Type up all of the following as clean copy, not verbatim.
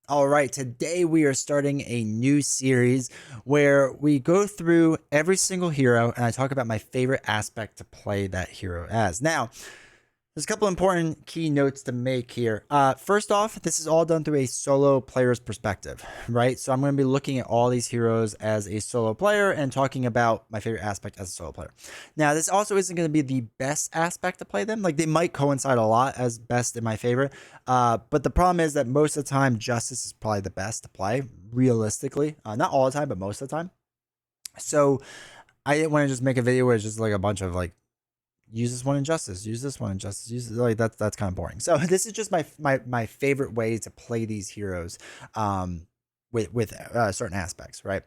All right, today we are starting a new series where we go through every single hero and I talk about my favorite aspect to play that hero as. Now, there's a couple important key notes to make here. First off, this is all done through a solo player's perspective, right? So I'm going to be looking at all these heroes as a solo player and talking about my favorite aspect as a solo player. Now, this also isn't going to be the best aspect to play them. Like, they might coincide a lot as best in my favorite. But the problem is that most of the time, Justice is probably the best to play, realistically. Not all the time, but most of the time. So I didn't want to just make a video where it's just like a bunch of like use this one in Justice, use this one in Justice, use this, like that's kind of boring. So this is just my favorite way to play these heroes, with certain aspects, right?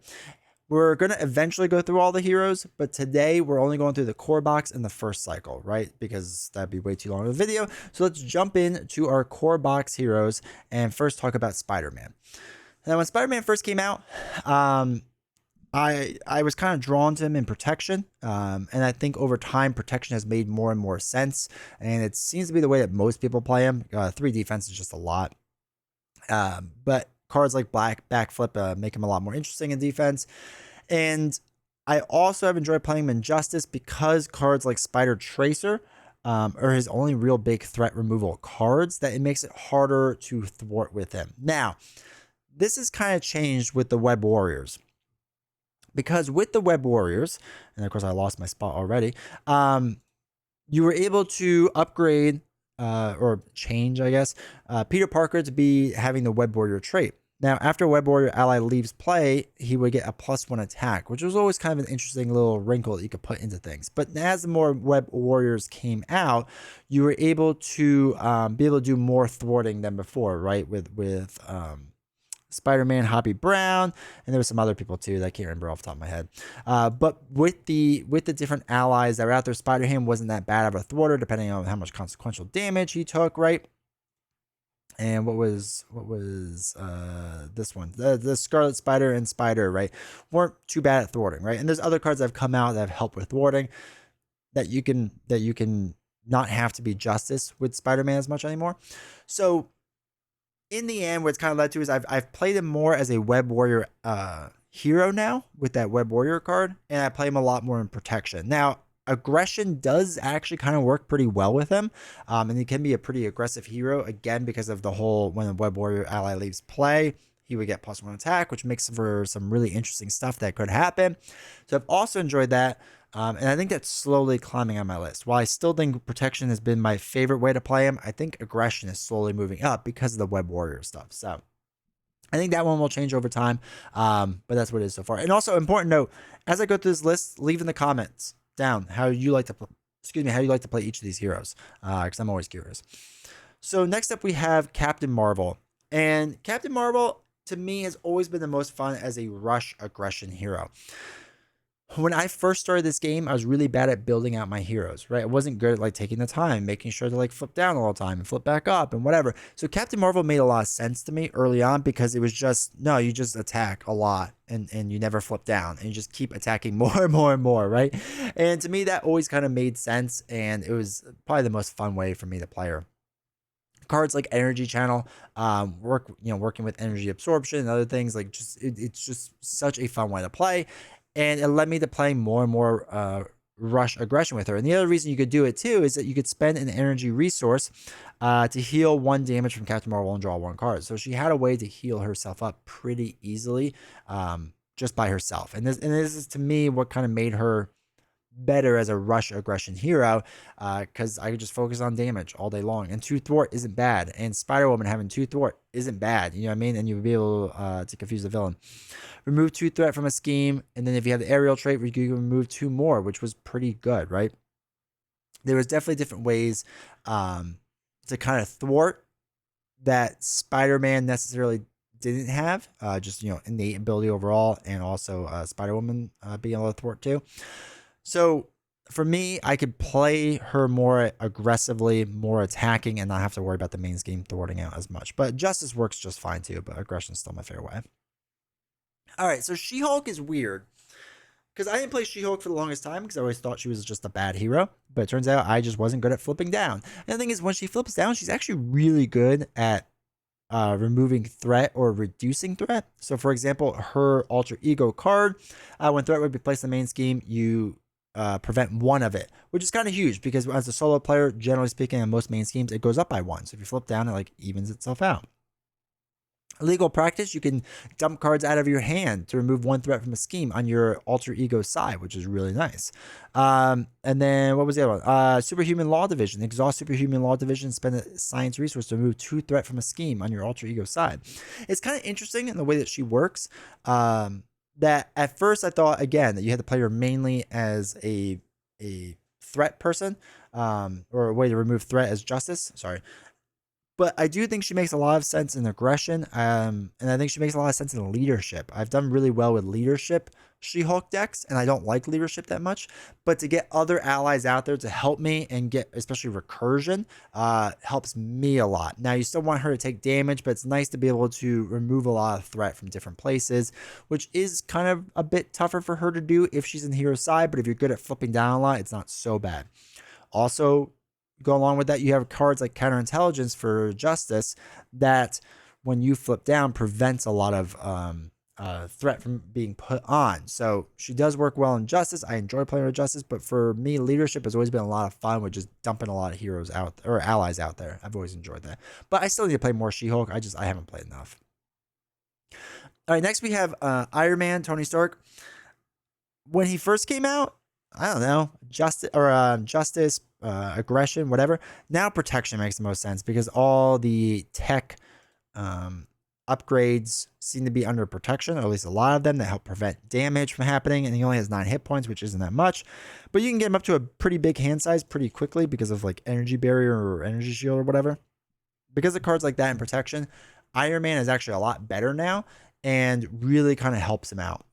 We're gonna eventually go through all the heroes, but today we're only going through the core box in the first cycle, right? Because that'd be way too long of a video. So let's jump into our core box heroes and first talk about Spider-Man. Now, when Spider-Man first came out, I was kind of drawn to him in protection, and I think over time protection has made more and more sense, and it seems to be the way that most people play him. 3 defense is just a lot, but cards like Black Backflip make him a lot more interesting in defense, and I also have enjoyed playing him in Justice because cards like Spider Tracer are his only real big threat removal cards that it makes it harder to thwart with him. Now, this has kind of changed with the Web Warriors because with the Web Warriors, and of course I lost my spot already, you were able to upgrade or change, I guess, Peter Parker to be having the Web Warrior trait. Now, after Web Warrior ally leaves play, he would get a +1 attack, which was always kind of an interesting little wrinkle that you could put into things. But as the more Web Warriors came out, you were able to be able to do more thwarting than before, right? With Spider-Man, Hobby Brown, and there was some other people too that I can't remember off the top of my head. But with the different allies that were out there, Spider-Ham wasn't that bad of a thwarter, depending on how much consequential damage he took, right? And what was this one? The Scarlet Spider and Spider, right, weren't too bad at thwarting, right? And there's other cards that have come out that have helped with thwarting that you can not have to be Justice with Spider-Man as much anymore. So in the end, what it's kind of led to is I've played him more as a Web Warrior hero now with that Web Warrior card, and I play him a lot more in protection. Now, aggression does actually kind of work pretty well with him, and he can be a pretty aggressive hero, again, because of the whole when a Web Warrior ally leaves play, he would get +1 attack, which makes for some really interesting stuff that could happen. So I've also enjoyed that. And I think that's slowly climbing on my list. While I still think protection has been my favorite way to play him, I think aggression is slowly moving up because of the Web Warrior stuff. So I think that one will change over time, but that's what it is so far. And also, important note, as I go through this list, leave in the comments down how you like to play each of these heroes, because I'm always curious. So next up we have Captain Marvel, and Captain Marvel to me has always been the most fun as a rush aggression hero. When I first started this game, I was really bad at building out my heroes, right? I wasn't good at like taking the time, making sure to like flip down all the time and flip back up and whatever. So Captain Marvel made a lot of sense to me early on because it was just, no, you just attack a lot and you never flip down and you just keep attacking more and more and more, right? And to me, that always kind of made sense, and it was probably the most fun way for me to play her. Cards like Energy Channel, working with energy absorption and other things, like it's just such a fun way to play, and it led me to playing more and more rush aggression with her. And the other reason you could do it too is that you could spend an energy resource to heal 1 damage from Captain Marvel and draw 1 card. So she had a way to heal herself up pretty easily, just by herself. And this is to me what kind of made her better as a rush aggression hero, because I could just focus on damage all day long, and 2 thwart isn't bad, and Spider Woman having 2 thwart isn't bad, you know what I mean? And you would be able to confuse the villain. Remove 2 threat from a scheme, and then if you have the aerial trait, you can remove 2 more, which was pretty good, right? There was definitely different ways to kind of thwart that Spider-Man necessarily didn't have, just innate ability overall, and also Spider Woman being able to thwart too. So for me, I could play her more aggressively, more attacking, and not have to worry about the main scheme thwarting out as much. But Justice works just fine too, but aggression is still my favorite way. All right, so She-Hulk is weird because I didn't play She-Hulk for the longest time because I always thought she was just a bad hero. But it turns out I just wasn't good at flipping down. And the thing is, when she flips down, she's actually really good at removing threat or reducing threat. So, for example, her alter ego card, when threat would be placed in the main scheme, you prevent one of it, which is kind of huge because as a solo player, generally speaking, in most main schemes, it goes up by one. So if you flip down, it like evens itself out. Legal practice, you can dump cards out of your hand to remove one threat from a scheme on your alter ego side, which is really nice. And then what was the other one? Superhuman Law Division. Exhaust Superhuman Law Division, spend a science resource to remove 2 threat from a scheme on your alter ego side. It's kind of interesting in the way that she works. That at first I thought, again, that you had to play her mainly as a threat person, or a way to remove threat as justice. Sorry. But I do think she makes a lot of sense in aggression, and I think she makes a lot of sense in leadership. I've done really well with leadership She-Hulk decks, and I don't like leadership that much. But to get other allies out there to help me and get, especially recursion, helps me a lot. Now, you still want her to take damage, but it's nice to be able to remove a lot of threat from different places, which is kind of a bit tougher for her to do if she's in the hero side. But if you're good at flipping down a lot, it's not so bad. Also, go along with that, you have cards like counterintelligence for justice that when you flip down prevents a lot of threat from being put on. So she does work well in justice. I enjoy playing with justice, but for me, leadership has always been a lot of fun with just dumping a lot of heroes out or allies out there. I've always enjoyed that, but I still need to play more She-Hulk. I haven't played enough. All right, next we have Iron Man, Tony Stark. When he first came out, I don't know, justice, aggression, whatever. Now protection makes the most sense because all the tech upgrades seem to be under protection, or at least a lot of them, that help prevent damage from happening. And he only has 9 hit points, which isn't that much, but you can get him up to a pretty big hand size pretty quickly because of like energy barrier or energy shield or whatever. Because of cards like that in protection, Iron Man is actually a lot better now and really kind of helps him out.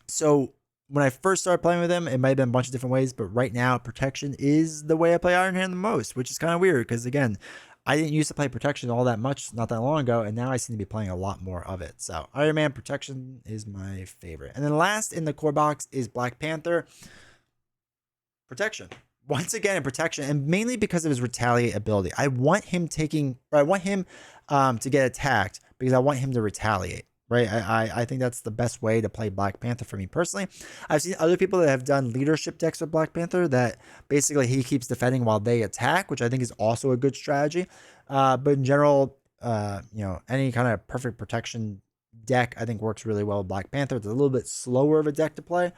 So when I first started playing with him, it might have been a bunch of different ways, but right now protection is the way I play Iron Man the most, which is kind of weird because, again, I didn't used to play protection all that much not that long ago, and now I seem to be playing a lot more of it. So Iron Man protection is my favorite. And then last in the core box is Black Panther. Protection. Once again in protection, and mainly because of his retaliate ability. I want him to get attacked because I want him to retaliate. Right, I think that's the best way to play Black Panther for me personally. I've seen other people that have done leadership decks with Black Panther that basically he keeps defending while they attack, which I think is also a good strategy. But in general, any kind of perfect protection deck I think works really well with Black Panther. It's a little bit slower of a deck to play,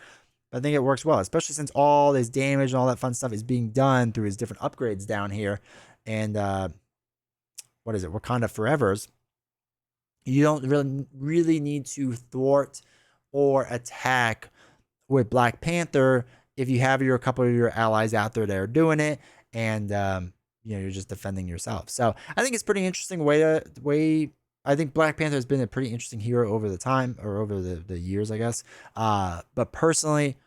but I think it works well, especially since all his damage and all that fun stuff is being done through his different upgrades down here. And Wakanda Forever's. You don't really need to thwart or attack with Black Panther if you have a couple of your allies out there that are doing it, and you're just defending yourself. So I think it's pretty interesting way. I think Black Panther has been a pretty interesting hero over the time, or over the years, I guess. But personally,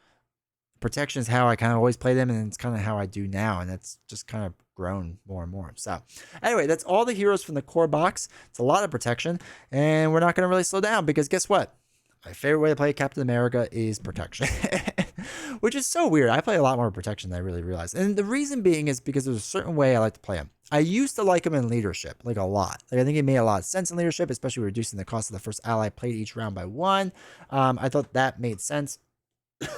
protection is how I kind of always play them, and it's kind of how I do now, and that's just kind of grown more and more. So anyway, that's all the heroes from the core box. It's a lot of protection, and we're not going to really slow down because guess what? My favorite way to play Captain America is protection, which is so weird. I play a lot more protection than I really realized. And the reason being is because there's a certain way I like to play him. I used to like him in leadership, like a lot. Like I think it made a lot of sense in leadership, especially reducing the cost of the first ally played each round by 1. I thought that made sense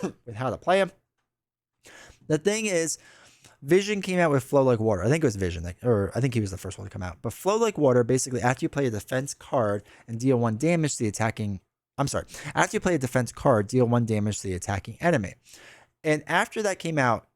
with how to play him. The thing is, Vision came out with Flow Like Water. I think it was Vision, or I think he was the first one to come out. But Flow Like Water, basically, after you play a defense card and deal 1 damage to the attacking... After you play a defense card, deal 1 damage to the attacking enemy. And after that came out,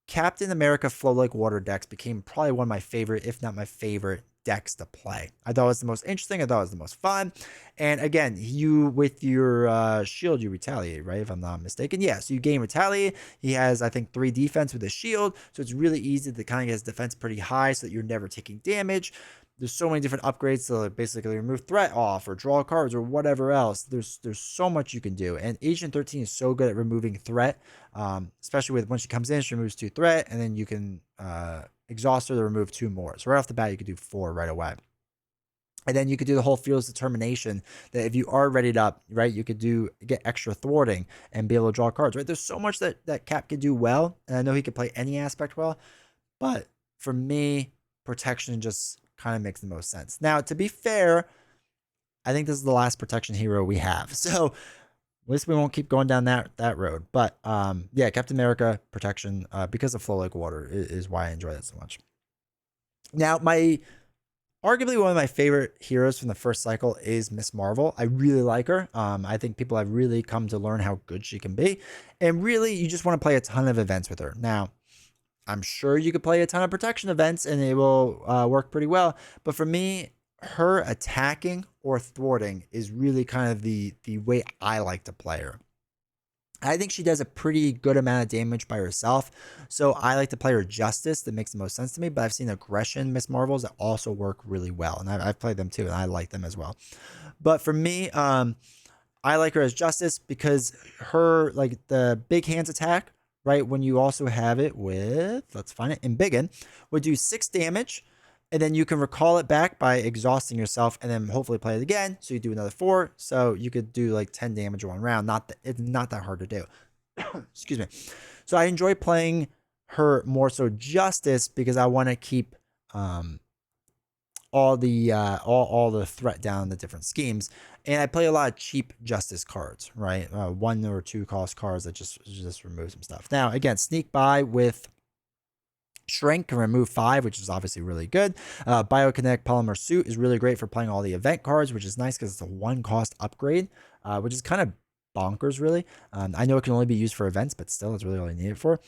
Captain America Flow Like Water decks became probably one of my favorite, if not my favorite, decks to play. I thought it was the most interesting. I thought it was the most fun. And again, you with your shield, you retaliate, right? If I'm not mistaken. Yeah, so you gain retaliate. He has, I think, 3 defense with a shield. So it's really easy to kind of get his defense pretty high so that you're never taking damage. There's so many different upgrades to basically remove threat off or draw cards or whatever else. There's so much you can do. And Agent 13 is so good at removing threat, especially with when she comes in, she removes 2 threat, and then you can exhaust her to remove 2 more. So right off the bat, you could do 4 right away. And then you could do the whole Fearless Determination that if you are readied up, right, you could get extra thwarting and be able to draw cards, right? There's so much that Cap can do well. And I know he could play any aspect well. But for me, protection just kind of makes the most sense. Now, to be fair, I think this is the last protection hero we have. So at least we won't keep going down that road. But yeah, Captain America protection because of Flow Like Water is why I enjoy that so much. Now, arguably one of my favorite heroes from the first cycle is Miss Marvel. I really like her. I think people have really come to learn how good she can be. And really, you just want to play a ton of events with her. Now, I'm sure you could play a ton of protection events and it will work pretty well. But for me, her attacking or thwarting is really kind of the way I like to play her. I think she does a pretty good amount of damage by herself. So I like to play her Justice. That makes the most sense to me. But I've seen Aggression Miss Marvels that also work really well. And I've played them too. And I like them as well. But for me, I like her as Justice because her, like the big hands attack, right? When you also have it with, let's find it, Embiggen, would do 6 damage. And then you can recall it back by exhausting yourself and then hopefully play it again. So you do another 4. So you could do like 10 damage one round. It's not that hard to do. Excuse me. So I enjoy playing her more so Justice because I want to keep all the threat down the different schemes. And I play a lot of cheap Justice cards, right? 1 or 2 cost cards that just remove some stuff. Now, again, Sneak By with Shrink can remove 5, which is obviously really good. Biokinetic Polymer Suit is really great for playing all the event cards, which is nice because it's a 1 cost upgrade, which is kind of bonkers, really. I know it can only be used for events, but still, it's really all you need it for.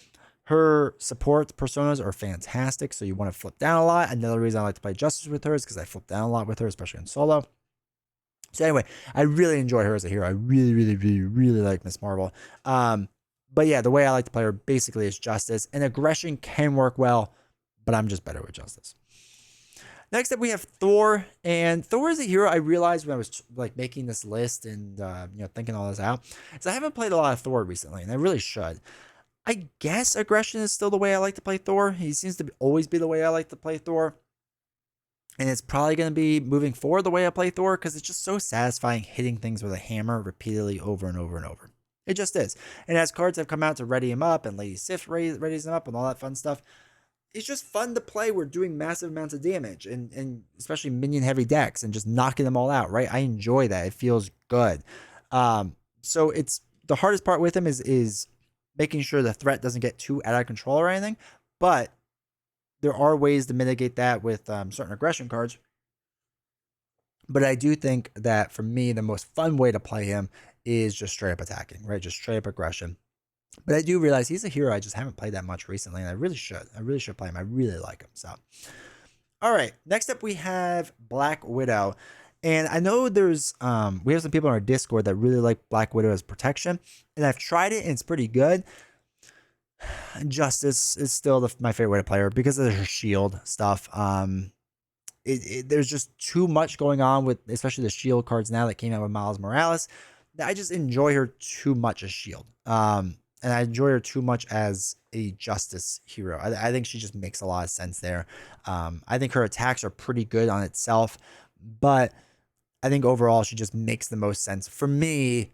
Her support personas are fantastic, so you want to flip down a lot. Another reason I like to play Justice with her is because I flip down a lot with her, especially in solo. So anyway, I really enjoy her as a hero. I really, really, really, really like Miss Marvel. But yeah, the way I like to play her basically is Justice. And Aggression can work well, but I'm just better with Justice. Next up, we have Thor. And Thor is a hero I realized when I was like making this list and thinking all this out. So I haven't played a lot of Thor recently, and I really should. I guess Aggression is still the way I like to play Thor. He seems to always be the way I like to play Thor. And it's probably going to be moving forward the way I play Thor because it's just so satisfying hitting things with a hammer repeatedly over and over and over. It just is. And as cards have come out to ready him up and Lady Sif readies him up and all that fun stuff, it's just fun to play. We're doing massive amounts of damage and especially minion heavy decks and just knocking them all out, right? I enjoy that. It feels good. So it's the hardest part with him is making sure the threat doesn't get too out of control or anything. But there are ways to mitigate that with certain aggression cards. But I do think that for me, the most fun way to play him is just straight up attacking, right? Just straight up aggression. But I do realize he's a hero I just haven't played that much recently, and I really should. I really should play him. I really like him. So, all right. Next up, we have Black Widow. And I know there's we have some people on our Discord that really like Black Widow as protection. And I've tried it, and it's pretty good. Justice is still my favorite way to play her because of her shield stuff. There's just too much going on with, especially the shield cards now that came out with Miles Morales. I just enjoy her too much as shield. And I enjoy her too much as a Justice hero. I think she just makes a lot of sense there. I think her attacks are pretty good on itself, but I think overall she just makes the most sense for me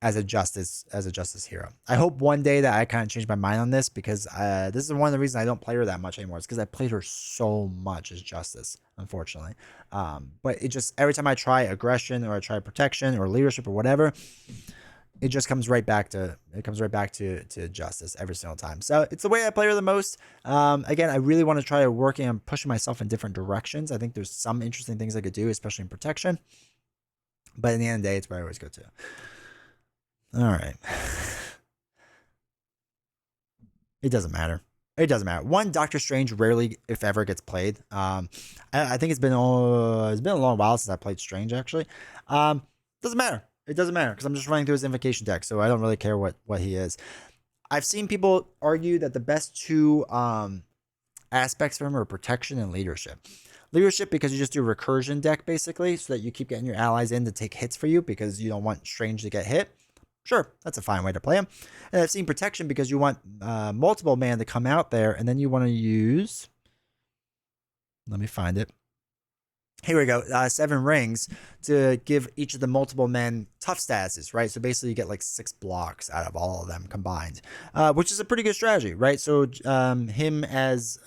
as a Justice hero. I hope one day that I kind of change my mind on this because this is one of the reasons I don't play her that much anymore. It's because I played her so much as Justice, unfortunately. But it just, every time I try aggression or I try protection or leadership or whatever, it just comes right back to Justice every single time. So it's the way I play her the most. Again, I really want to try working on pushing myself in different directions. I think there's some interesting things I could do, especially in protection. But in the end of the day, it's where I always go to. All right. It doesn't matter. It doesn't matter. One, Doctor Strange rarely, if ever, gets played. I think it's been a long while since I played Strange, actually. Doesn't matter. It doesn't matter because I'm just running through his invocation deck, so I don't really care what he is. I've seen people argue that the best 2 aspects for him are protection and leadership. Leadership because you just do a recursion deck, basically, so that you keep getting your allies in to take hits for you because you don't want Strange to get hit. Sure, that's a fine way to play him. And I've seen protection because you want multiple man to come out there, and then you want to use... Let me find it. Here we go. 7 rings to give each of the multiple men tough statuses, right? So basically you get like 6 blocks out of all of them combined, which is a pretty good strategy, right? So him as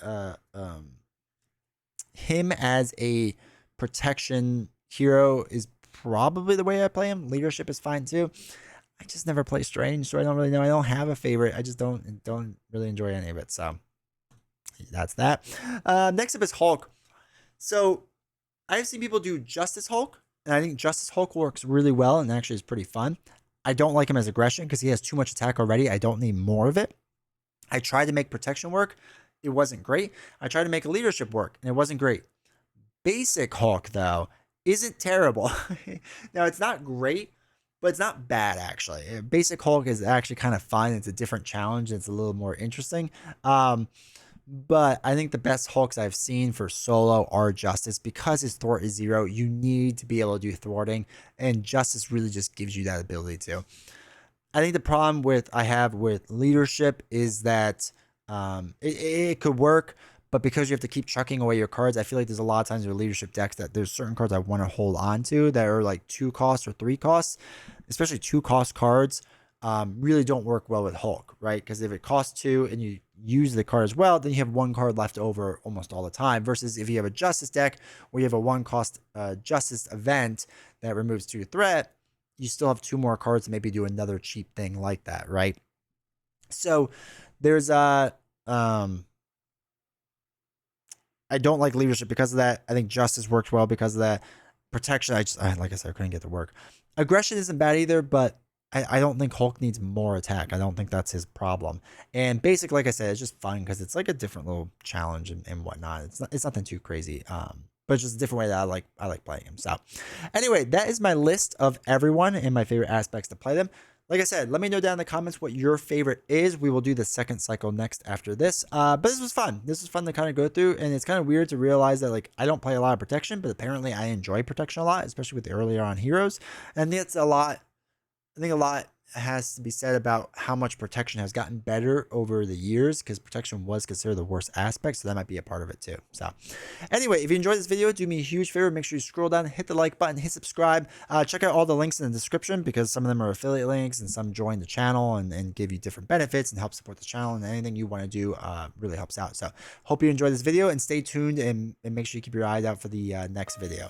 him as a protection hero is probably the way I play him. Leadership is fine too. I just never play Strange, so I don't really know. I don't have a favorite. I just don't really enjoy any of it. So that's that. Next up is Hulk. So I've seen people do Justice Hulk, and I think Justice Hulk works really well and actually is pretty fun. I don't like him as aggression because he has too much attack already. I don't need more of it. I tried to make protection work. It wasn't great. I tried to make leadership work, and it wasn't great. Basic Hulk, though, isn't terrible. Now, it's not great, but it's not bad, actually. Basic Hulk is actually kind of fun. It's a different challenge. It's a little more interesting. But I think the best Hulks I've seen for solo are Justice. Because his thwart is 0, you need to be able to do thwarting, and Justice really just gives you that ability to. I think the problem I have with leadership is that it could work, but because you have to keep chucking away your cards, I feel like there's a lot of times in your leadership decks that there's certain cards I want to hold on to that are like 2 costs or 3 costs, especially 2 cost cards. Really don't work well with Hulk, right? Because if it costs 2 and you use the card as well, then you have 1 card left over almost all the time. Versus if you have a Justice deck where you have a 1 cost Justice event that removes 2 threat, you still have 2 more cards to maybe do another cheap thing like that, right? So there's I don't like leadership because of that. I think Justice works well because of that. Protection, like I said, I couldn't get to work. Aggression isn't bad either, but I don't think Hulk needs more attack. I don't think that's his problem. And basic, like I said, it's just fun because it's like a different little challenge and whatnot. It's nothing too crazy. But it's just a different way that I like playing him. So anyway, that is my list of everyone and my favorite aspects to play them. Like I said, let me know down in the comments what your favorite is. We will do the second cycle next after this. But this was fun. This was fun to kind of go through. And it's kind of weird to realize that like I don't play a lot of protection, but apparently I enjoy protection a lot, especially with the earlier on heroes. And it's a lot. I think a lot has to be said about how much protection has gotten better over the years, because protection was considered the worst aspect, so that might be a part of it too. So anyway, if you enjoyed this video, do me a huge favor, make sure you scroll down, hit the like button, hit subscribe. Check out all the links in the description, because some of them are affiliate links and some join the channel and give you different benefits and help support the channel, and anything you want to do really helps out. So hope you enjoyed this video, and stay tuned and make sure you keep your eyes out for the next video.